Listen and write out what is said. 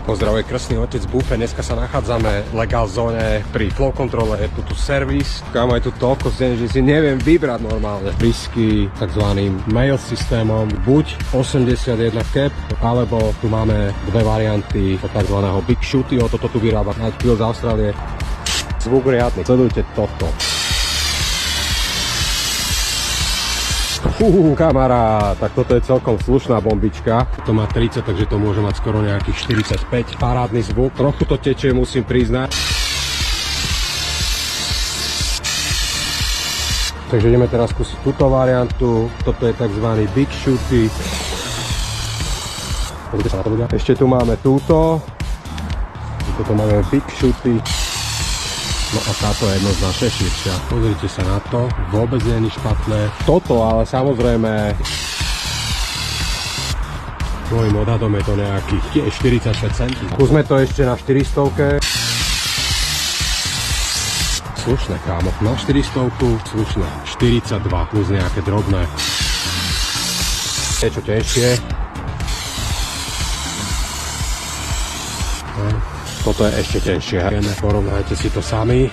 Pozdravuje krstný otec Búfe, dneska sa nachádzame v legál zóne pri flow kontrole, je tu servis. Kámo, je tu toľko zdien, že si neviem vybrať normálne. Whisky takzvaným mail systémom, buď 81 cap, alebo tu máme dve varianty od takzvaného Big Shootyho, toto tu vyrába Nightfield z Austrálie. Zvuk riadny, sledujte toto. Kamarát, tak toto je celkom slušná bombička. To má 30, takže to môže mať skoro nejakých 45. Parádny zvuk, trochu to tečie, musím priznať. Takže ideme teraz skúsiť túto variantu. Toto je tzv. Big Shooty. Pozrite sa na to, ľudia. Ešte tu máme túto. Toto máme Big Shooty. No a táto je jednoznačne širšia. Pozrite sa na to, vôbec nie je špatné. Toto, ale samozrejme môjim odhadom je to nejakých 45 cm. Skúsme to ešte na 400. Slušné, kámo. Na 400 slušné. 42 plus nejaké drobné. Niečo tenšie. Toto je ešte tenšie. Porovnajte si to sami.